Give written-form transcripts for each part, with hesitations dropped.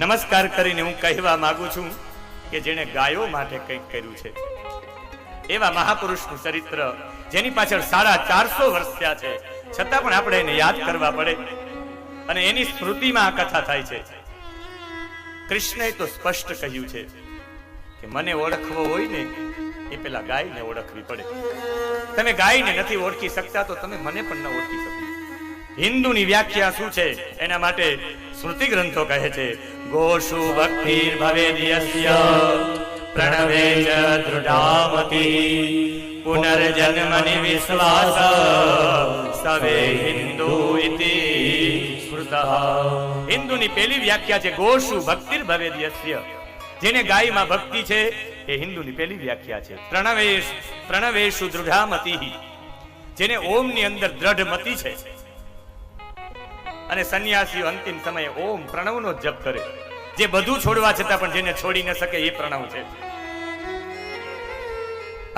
નમસ્કાર કરીને હું કહેવા માંગુ છું કે જેણે ગાયો માટે કંઈક કર્યું છે એવા મહાપુરુષનું ચરિત્ર જેની પાછળ 450 વર્ષ થયા છે છતાં પણ આપણે એને યાદ કરવા પડે અને એની સ્મૃતિમાં આ કથા થાય છે. કૃષ્ણએ તો સ્પષ્ટ કહ્યું છે કે મને ઓળખવો હોય ને એ પેલા ગાયને ઓળખવી પડે. તમે ગાયને નથી ઓળખી શકતા તો તમે મને પણ ન ઓળખી શકો. હિન્દુની વ્યાખ્યા શું છે એના માટે સ્મૃતિ ગ્રંથો કહે છે ગોષુ ભક્તિર ભવેદ્યસ્ય પ્રણવે ચ દૃઢામતી પુનર્જન્મનિ વિશ્વાસ સવે હિન્દુ ઇતિ સ્મૃતઃ. હિન્દુની પહેલી વ્યાખ્યા છે ગોષુ ભક્તિર ભવેદ્યસ્ય, જેને ગાયમાં ભક્તિ છે એ હિન્દુની પહેલી વ્યાખ્યા છે. પ્રણવેશુ દૃઢામતી, જેને ઓમની અંદર દ્રઢ મતિ છે. અને સંન્યાસીઓ અંતિમ સમયે ઓમ પ્રણવનો જપ કરે, જે બધું છોડવા છતાં પણ જેને છોડી ન શકે એ પ્રણવ છે.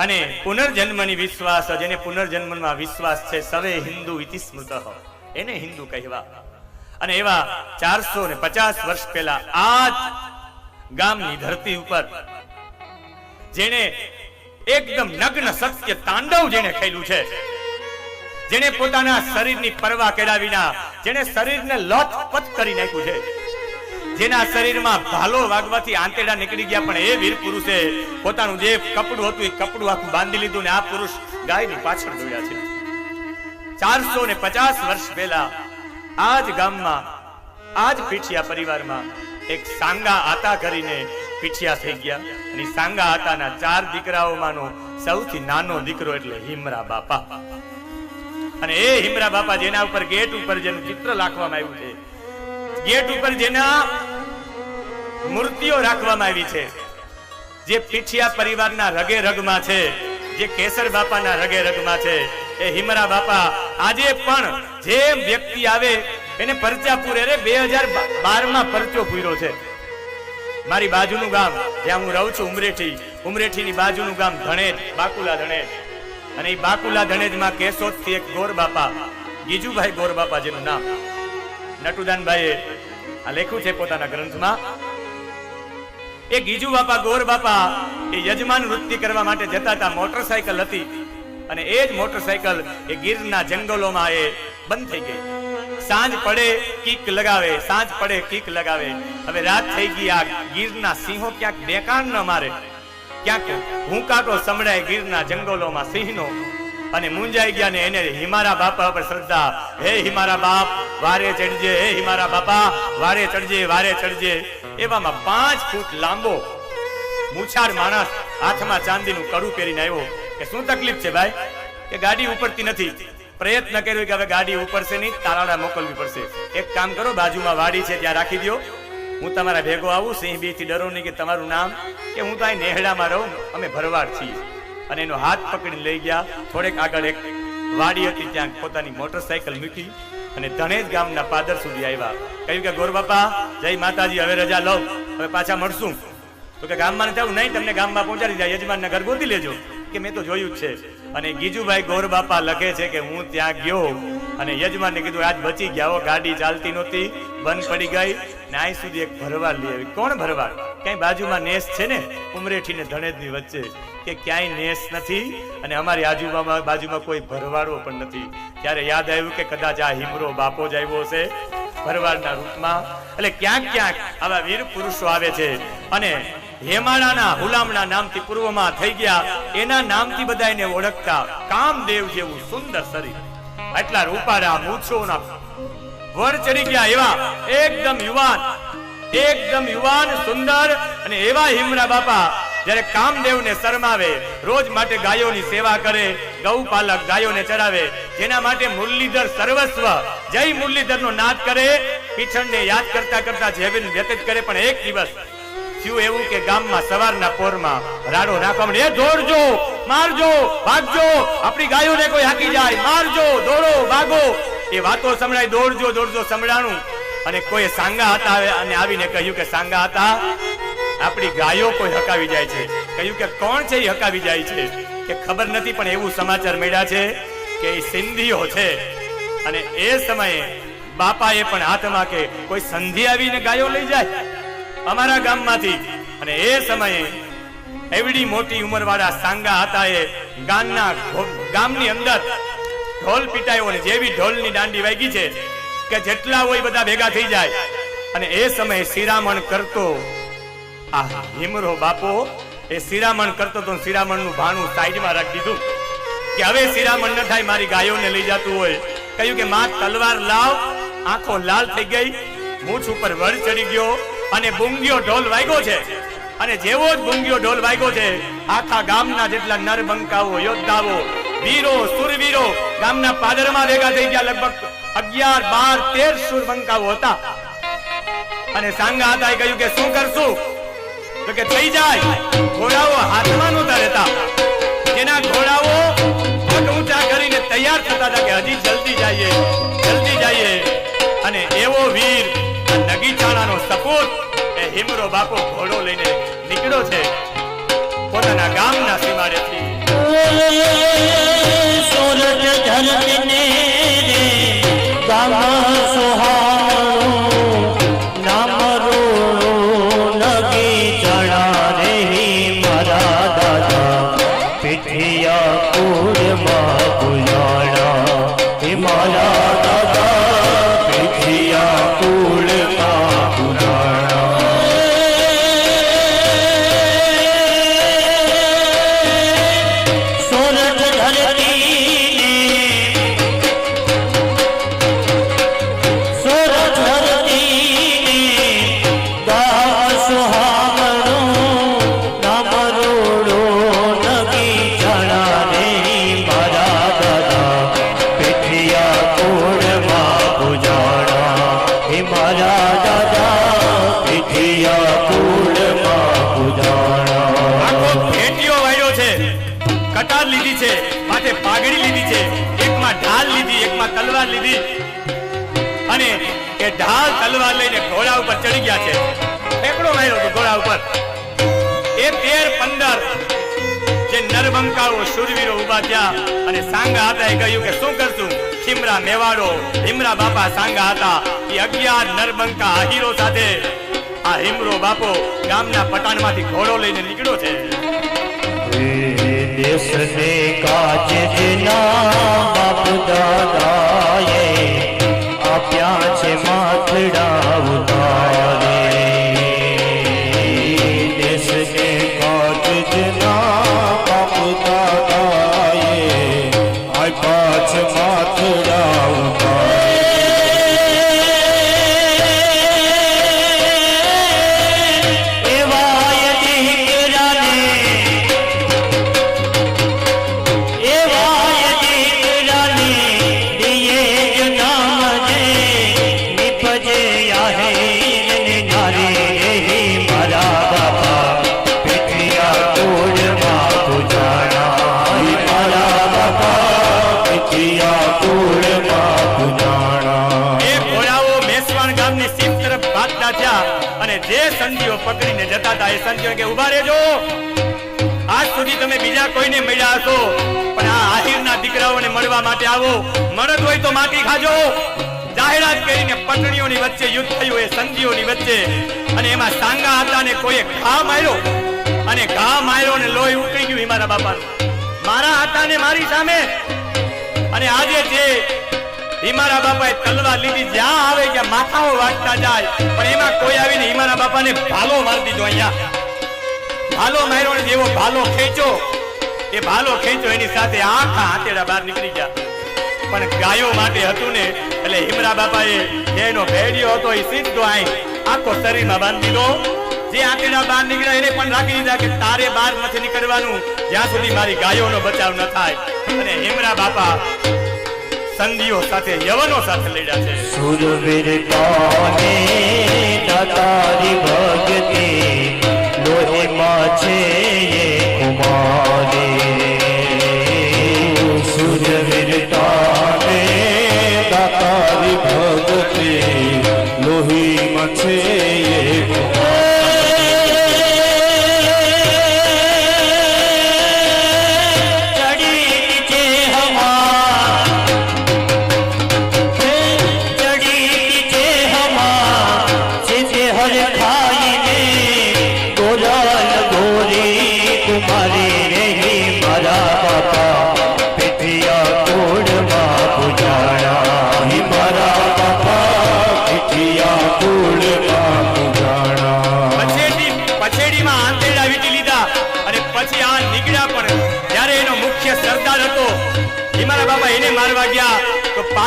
અને પુનર્જન્મની વિશ્વાસ, જેને પુનર્જન્મમાં વિશ્વાસ છે, સવે હિન્દુ ઇતિ સ્મૃતઃ, એને હિન્દુ કહેવા. અને એવા 450 વર્ષ પહેલા આ ગામની ધરતી ઉપર જેને એકદમ નગ્ન સત્ય તાંડવ જેને ખેલું છે, જેને પોતાના શરીરની પરવા કર્યા વિના જેને શરીરને લોથપોથ કરી નાખ્યું છે, જેના શરીરમાં ભાલો વાગવાથી આંતરડા નીકળી ગયા પણ એ વીર પુરુષે પોતાનું જે કપડું હતું એ કપડું આખું બાંધી લીધું ને આ પુરુષ ગાયની પાછળ દોડ્યા છે. 450 વર્ષ પહેલા આ જ ગામમાં આ જ પીઠિયા પરિવારમાં એક સાંગા આતા કરીને પીઠિયા થઈ ગયા. અને સાંગા આતાના 4 દીકરાઓમાંનો સૌથી નાનો દીકરો એટલે હિમરા બાપા. અને એ હિમરા બાપા જેના ઉપર ગેટ ઉપર જેનું ચિત્ર રાખવામાં આવ્યું છે, ગેટ ઉપર જેના મૂર્તિઓ રાખવામાં આવી છે, જે પીઠિયા પરિવારના રગે રગમાં છે, જે કેસર બાપાના રગે રગમાં છે, એ હિમરા બાપા આજે પણ જે વ્યક્તિ આવે એને પરચા પૂરે. 2012માં પરચો પૂર્યો છે. મારી બાજુનું ગામ જ્યાં હું રહું છું ઉમરેઠીની બાજુનું ગામ ધણેજ, બાકુલા ધણેજ. અને એ બાકુલા ધણેજમાં કેશોદથી એક ગોર બાપા, ગીજુભાઈ ગોર બાપા, જેનું નામ નટુદાનભાઈએ આ લખ્યું છે પોતાના ગ્રંથમાં. એ ગીજુ બાપા ગોર બાપા એ યજમાન વૃત્તિ કરવા માટે જતા હતા. મોટરસાયકલ હતી અને એ જ મોટરસાયકલ એ ગીરના જંગલોમાં એ બંધ થઈ ગઈ. સાંજ પડે કીક લગાવે, સાંજ પડે કીક લગાવે. હવે રાત થઈ ગઈ, આ ગીરના સિંહો ક્યાંક બેકાન ન મારે, ક્યાંક હુંકાટો સંભળાય ગીરના જંગલોમાં સિંહનો. અને મુંજાઈ ગયા ને એને હિમારા બાપા પર શ્રદ્ધા. હે હિમારા બાપ વારે ચડજે, હે હિમારા બાપા વારે ચડજે, વારે ચડજે. એવામાં 5 ફૂટ લાંબો મૂછાર માણસ હાથમાં ચાંદીનું કડું પહેરીને આવ્યો. કે શું તકલીફ છે ભાઈ? કે ગાડી ઉપડતી નથી. પ્રયત્ન કર્યો કે હવે ગાડી ઉપડશે નહીં, તારાડા મોકલવી પડશે. એક કામ કરો, બાજુમાં વાડી છે ત્યાં રાખી દો, હું તમારા ભેગો આવું. સિંહ બીથી ડરો નહીં. કે તમારું નામ? કે હું તો અહીં નેહડામાં રહું, અમે ભરવાડ છીએ. અને એનો હાથ પકડીને લઈ ગયા. થોડેક આગળ એક વાડી હતી, ત્યાં પોતાની મોટરસાયકલ મૂકી અને ધણેજ ગામના પાદર સુધી આવ્યા. કહ્યું કે ગોર બાપા જય માતાજી, હવે રજા લો, હવે પાછા મળશું. તો કે ગામમાં નથી આવું? નહીં, તમને ગામમાં પહોંચાડી જાય, યજમાનના ઘર ગોતી લેજો. કે મેં તો જોયું જ છે. અને ગીજુભાઈ ગોર બાપા લખે છે કે હું ત્યાં ગયો અને યજમાનને કીધું આજ બચી ગયા, ગાડી ચાલતી નહોતી, બંધ પડી ગઈ ને અહીં સુધી એક ભરવાડ લઈ આવી. કોણ ભરવાડ? ક્યાંય બાજુમાં નેસ છે ને ઉમરેઠી ને ધણેજની વચ્ચે, કે ક્યાંય નેસ નથી અને અમારી બાજુમાં કોઈ ભરવાડો પણ નથી. ત્યારે યાદ આવ્યું કે કદાચ આ હિમરો બાપો જ આવ્યો હશે ભરવાડના રૂપમાં. એટલે ક્યાંક ક્યાંક આવા વીર પુરુષો આવે છે. અને હેમાળાના હુલામણા નામથી પૂર્વમાં થઈ ગયા, એના નામથી બધા એને ઓળખતા. કામદેવ જેવું સુંદર શરીર, આટલા રૂપાળા મૂછોના વર ચડી ગયા, એવા એકદમ યુવાન સુંદર. અને એવા હિમરા બાપા જ્યારે કામદેવને શરમાવે, રોજ માટે ગાયોની સેવા કરે, ગૌપાલક ગાયોને ચરાવે, જેના માટે મુરલીધર સર્વસ્વ જય મુરલીધરનો નાદ કરે, પીછણને યાદ કરતા કરતા જીવન વ્યતીત કરે. પણ એક દિવસ થયું એવું કે ગામમાં સવારના પોરમાં રાડો નાખવા, એ દોડજો, મારજો, ભાગજો, આપણી ગાયોને કોઈ હાકી જાય, મારજો, દોડો, ભાગો, એ વાતો સંભળાય. દોડજો દોડજો સંભળાણું. અને કોઈ સાંગા હતા અને આવીને કહ્યું કે સાંગા હતા, આપણી ગાયો કોઈ હકાવી જાય છે. કહ્યું કે કોણ છે એ હકાવી જાય છે? કે ખબર નથી, પણ એવું સમાચાર મળ્યા છે કે એ સિંધીઓ છે. અને એ સમયે બાપાએ પણ હાથમાં કે કોઈ સંધિ આવીને ગાયો લઈ જાય, અમારા ગામમાંથી. અને એ સમયે એવડી મોટી ઉંમરવાળા સાંગા હતા. એ ગામની અંદર ઢોલ પીટાયો અને જેવી ઢોલની દાંડી વાગી છે કે જેટલા હોય બધા ભેગા થઈ જાય. અને એ સમયે શિરામણ કરતો આ હિમરો બાપો એ શિરામણ કરતો તો શિરામણનું ભાણું સાઈડમાં રાખી દીધું કે હવે શિરામણ ન થાય, મારી ગાયોને લઈ જતું હોય. કહ્યું કે માં તલવાર લાવ. આંખો લાલ થઈ ગઈ, મૂછ ઉપર વળ ચડી ગયો અને બુંગીઓ ઢોલ વાગ્યો છે. અને જેવો જ બુંગીઓ ઢોલ વાગ્યો છે, આખા ગામના જેટલા નરબંકાઓ, યોદ્ધાઓ, વીરો, સુરવીરો ગામના પાદરમાં ભેગા થઈ ગયા. લગભગ 11, 12, 13 સુરબંકાઓ હતા. અને સાંગા હતા એ કહ્યું કે શું કરશું? તો કે થઈ જાય. ઘોડાઓ હાથમાં નહોતા રહેતા. જેના ઘોડાઓ પગ ઊંચા કરીને તૈયાર થતા હતા કે હજી જલ્દી જઈએ, જલ્દી જઈએ. અને એવો વીર નગીચાણાનો સપૂત એ હિમરો બાપો ઘોડો લઈને નીકળ્યો છે પોતાના ગામના સીમાડેથી. સોરઠ ધરતીને રે ગામ સોહાણું નામ રોણું નગીચાણા રે મારા દાદા પીઠિયા કુળમાં પુજાણા હે મારા દાદા પીઠિયા કુળમાં પુજાણા. સોરઠ ધરતીને ગામ સોહામણું નામ રોડું નગીચાણા રે મારા દાદા પીઠિયા કુળમાં પુજાણા હે મારા દાદા પીઠિયા કુળમાં પુજાણા. આખો ભેટીયો વાળ્યો છે, કટાર લીધી છે, માથે પાઘડી લીધી છે, એકમાં ઢાલ લીધી, એકમાં તલવાર લીધી. અને એ ઢાલ તલવાર લઈને ઘોડા ઉપર ચડી ગયા છે. ફેંકડો માર્યો તો ઘોડા ઉપર. એ 13-15 જે નરબંકાઓ, શૂરવીરો ઉભા થયા. અને સાંગા હતા એ કહ્યું કે શું કરશું? ખીમરા મેવાડો હિમરા બાપા સાંગા હતા. એ 11 નરબંકા આહીરો સાથે આ હિમરો બાપો ગામના પટાણમાંથી ઘોડો લઈને નીકળ્યો છે. દેશને કાજ જેના બાપ દાદાએ આપ્યા છે માથડા ઉતારે. દેશને કાજ જેના બાપ દાદાએ આપ્યા છે માથડા ઉતારે. અને જે સંધિઓ પકડીને જતા હતા એ સંધિઓ કે ઉભા રહેજો. આજ સુધી તમે બીજા કોઈને મળ્યા હશો, પણ આ આહિરના દીકરાઓને મળવા માટે આવો. મળદ હોય તો માટી ખાજો. જાહેરાત કરીને પટણીઓની વચ્ચે યુદ્ધ થયું એ સંધિઓની વચ્ચે. અને એમાં સાંગા હતા ને કોઈએ ઘા માર્યો. અને ઘા માર્યો ને લોહી ઉકળી ગયું મારા બાપાનું. મારા હતા ને મારી સામે. અને આજે જે હિમારા બાપાએ તલવાર લીધી, જ્યાં આવે ત્યાં માથાઓ વાટતા જાય. પણ એમાં કોઈ આવીને હિમારા બાપાને ભાલો મારી દીધો. અહીંયા ભાલો માર્યો ને જેવો ભાલો ખેંચ્યો, એ ભાલો ખેંચ્યો એની સાથે આખા હાથેડા બહાર નીકળી ગયા. પણ ગાયો માટે હતું ને એટલે હિમરા બાપાએ એનો ભેડિયો હતો એ સીધો આખો શરીરમાં બાંધી દીધો. જે હાથેડા બહાર નીકળ્યા એને પણ રાખી દીધા કે તારે બહાર નથી નીકળવાનું જ્યાં સુધી મારી ગાયોનો બચાવ ન થાય. અને હિમરા બાપા સંધિઓ સાથે, યવનો સાથે લડ્યા છે. સુરવીર કોને દાતારી ભક્તિ લોહીમાં છે એ કુમારે. સુરવીર કોને દાતારી ભક્તિ લોહીમાં છે એ કુમારે. हर खा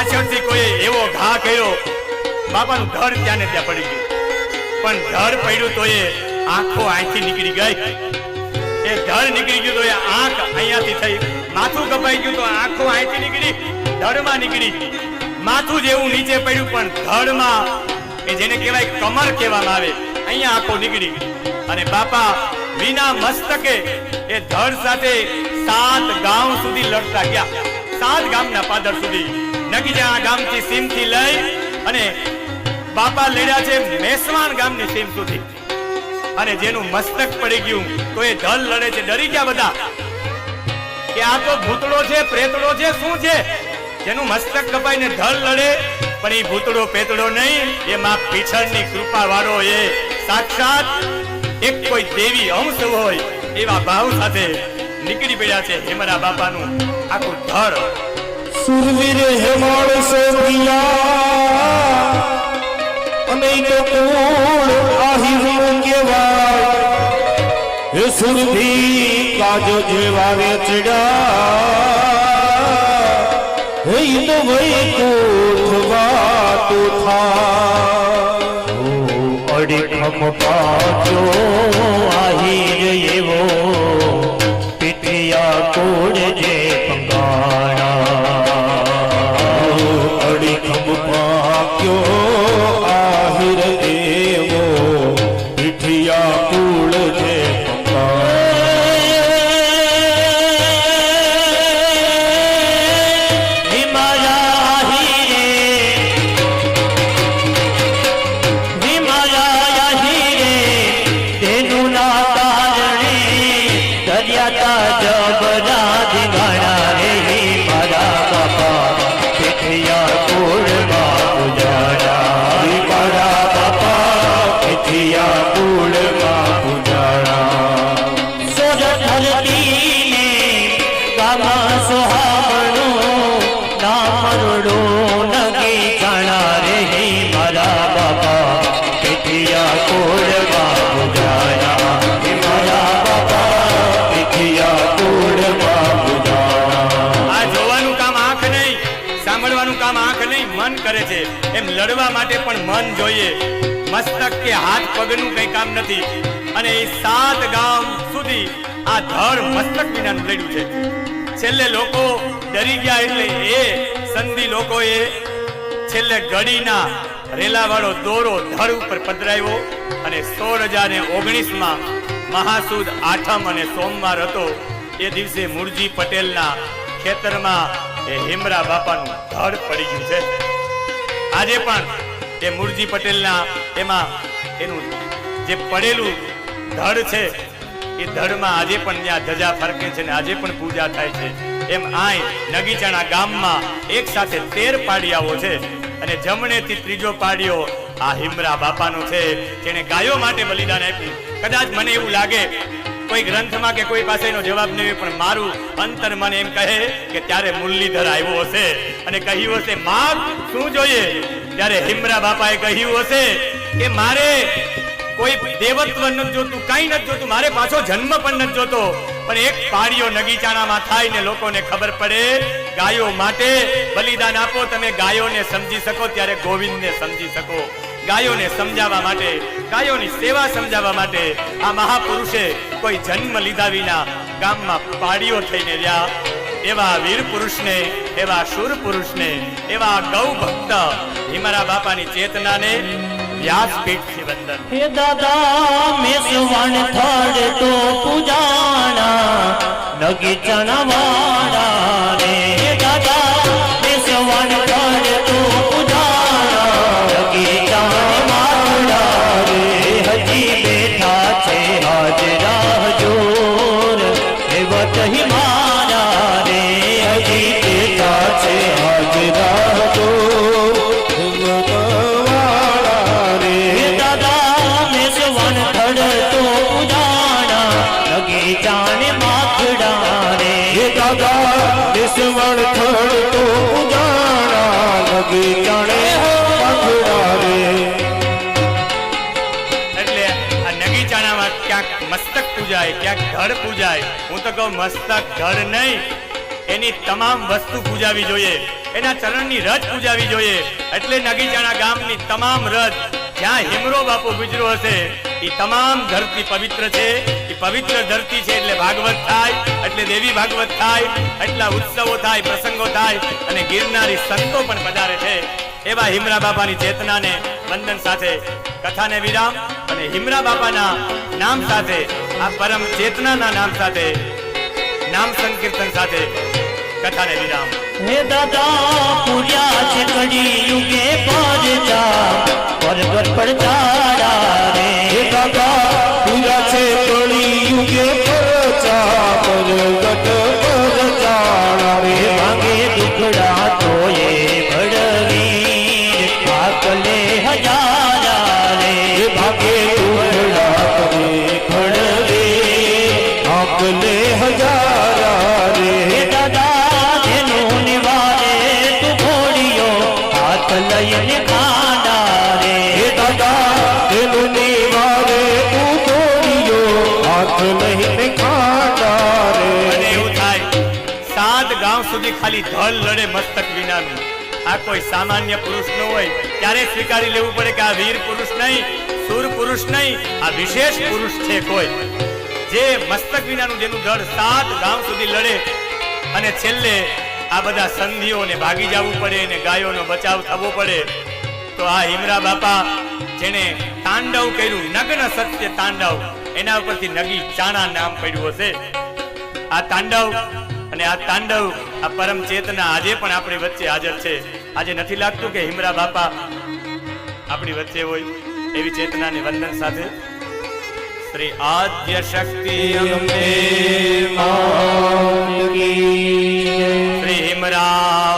પાછળથી કોઈ એવો ઘા કર્યો, બાપાનું ધડ ત્યાં ને ત્યાં પડી ગયું. પણ ધડ પડ્યું તો એ આંખો અહીંથી નીકળી ગઈ. એ ધડ નીકળી ગયું તો એ આંખ અહીંયાથી થઈ. માથું કપાઈ ગયું તો આંખો અહીંથી નીકળી, ધડમાં નીકળી. માથું જેવું નીચે પડ્યું પણ ધડમાં, એ જેને કહેવાય કમર કહેવામાં આવે, અહીંયા આંખો નીકળી. અને બાપા વિના મસ્તકે એ ધડ સાથે 7 ગામ સુધી લડતા ગયા. 7 ગામના પાદર સુધી, નગીજા ગામથી સીમથી લઈ અને બાપા લડ્યા છે મેસવાણ ગામની સીમ સુધી. અને જેનું મસ્તક પડી ગયું તો એ ધડ લડે છે. ડરી ગયા બધા કે આ તો ભૂતળો છે, પ્રેતળો છે, શું છે? જેનું મસ્તક કપાઈને ધડ લડે, પણ એ ભૂતળો પેતળો નહીં, એ માં પીછળની કૃપા વાળો, એ સાક્ષાત એક કોઈ દેવી અંશ હોય એવા ભાવ સાથે નીકળી પડ્યા છે હેમરા બાપાનું આખું ધડ. સુરવીર હેમાળ સોધિયા અને તો કુળ આહિરું કેવાય. હે સુરભી કાજો જેવા વેચડા, હે તો વૈકુંઠ વાતો થા. અડીખમ પાછો આહિર એવો, પીઠિયા કોડ જે અડીખમ પાક્યો આહિર દેવો, પીઠિયા કુળ જે કરે છે. એમ લડવા માટે પણ મન જોઈએ. મસ્તક કે હાથ પગનું કઈ કામ નથી. અને એ 7 ગામ સુધી આ ધડ મસ્તક વિનાનું લડ્યું છે. છેલ્લે લોકો ડરી ગયા એટલે એ સંધિ લોકોએ છેલ્લે ગડીના રેલાવાળો દોરો ધડ ઉપર પધરાવ્યો. અને 16,019 મહાસુદ આઠમ અને સોમવાર હતો. એ દિવસે મુરજી પટેલના ખેતરમાં એ હેમરા બાપાનું ધડ પડી ગયું છે. આજે પણ એ મુરજી પટેલના એમાં એનું જે પડેલું ધડ છે, એ ધડમાં આજે પણ ત્યાં ધજા ફરકે છે ને આજે પણ પૂજા થાય છે. એમ આય નગીચાણા ગામમાં એક સાથે 13 પાડિયાઓ છે અને જમણેથી ત્રીજો પાડિયો આ હિમરા બાપાનો છે, જેને ગાયો માટે બલિદાન આપ્યું. કદાચ મને એવું લાગે કોઈ ગ્રંથમાં કે કોઈ પાસે એનો જવાબ નહીં હોય, પણ મારું અંતર મને એમ કહે કે ત્યારે મુરલીધર આવ્યો હશે અને કહ્યું હશે માગ શું જોઈએ. ત્યારે હિમરા બાપાએ કહ્યું હશે કે મારે કોઈ દેવત્વ નથી જોતું, કઈ નથી જોતું, મારે પાછો જન્મ પણ નથી જોતો, પણ એક પાડિયો નગીચાણામાં થાય ને લોકોને ખબર પડે ગાયો માટે બલિદાન આપો. તમે ગાયોને સમજી શકો ત્યારે ગોવિંદને સમજી શકો. ગાયોને સમજાવવા માટે, ગાયોની સેવા સમજાવવા માટે આ મહાપુરુષે કોઈ જન્મ લીધા વિના ગામમાં પાડીઓ થઈને રહ્યા. એવા વીર પુરુષને, એવા શૂર પુરુષને, એવા ગૌ ભક્ત હિમરા બાપાની ચેતનાને વ્યાસપીઠથી વંદન. હે દાદા મેસવણ થડ તો પૂજાણા નગીચણા વાળા રે. હે દાદા મેસવણ થડ તો પૂજાણા નગીચણા વાળા રે. હજી બેઠા છે હાજરા જોર એવત હિમારા રે. હજી બેઠા છે હાજરા જોર જાણે માખડા રે. દાદા દેશવણ થડ તો ઉજાણા લગે જાણે માખડા રે. એટલે આ નગીચાણામાં ક્યાંક મસ્તક પૂજાય, ક્યાંક ધડ પૂજાય. હું તો કહું મસ્તક ધડ નહીં, એની તમામ વસ્તુ પૂજાવી જોઈએ. એના ચરણની રજ પૂજાવી જોઈએ. એટલે નગીચાણા ગામની તમામ રજ જ્યાં હિમરો બાપુ ગુજરો હશે એ તમામ ધરતી પવિત્ર છે. એ પવિત્ર ધરતી છે એટલે ભાગવત થાય, એટલે દેવી ભાગવત થાય, એટલા ઉત્સવો થાય, પ્રસંગો થાય અને ગિરનારી સંતો પણ પધારે છે. એવા હિમરા બાપાની ચેતનાને વંદન સાથે કથાને વિરામ અને હિમરા બાપાના નામ સાથે આ પરમ ચેતનાના નામ સાથે નામ સંકીર્તન સાથે કથાને વિરામ. હે દાદા પૂર્યા છે કડી યુગે પરચા પરગટ પડતારા રે. હે દાદા પૂર્યા છે કડી યુગે પરચા પરગટ પડતારા રે. ભાગે દુખડા તોય ભડવી આકલે હજારા રે. ભાગે દુખડા તોય ભડવી આકલે હજારા રે. હે દાદા જેનું નિવારે તું ઘોડિયો હાથ લઈને ખાંડા રે. હે દાદા જેનું નિવારે તું ઘોડિયો હાથ લઈને ખાંડા રે. અને એવું થાય 7 ગામ સુધી ખાલી ધલ લડે મસ્તક વિનાનું. આ કોઈ સામાન્ય પુરુષ ન હોય, ત્યારે સ્વીકારી લેવું પડે કે આ વીર પુરુષ નહીં, સુર પુરુષ નહીં, આ વિશેષ પુરુષ છે કોઈ જે મસ્તક વિનાનું જેનું ધડ 7 ગામ સુધી લડે અને છેલ્લે આ બધા સંધિઓને ભાગી જવું પડે અને ગાયોનો બચાવ થવો પડે. તો આ હિમરા બાપા જેને તાંડવ કર્યું, નગ્ન સત્ય તાંડવ, એના ઉપરથી નગી ચાણા નામ પડ્યું હશે. આ તાંડવ અને આ તાંડવ, આ પરમ ચેતના આજે પણ આપણી વચ્ચે હાજર છે. આજે નથી લાગતું કે હિમરા બાપા આપણી વચ્ચે હોય. એવી ચેતનાને વંદન સાથે શ્રી આદ્ય શક્તિ અંબે માત કી જય. શ્રી હિમરા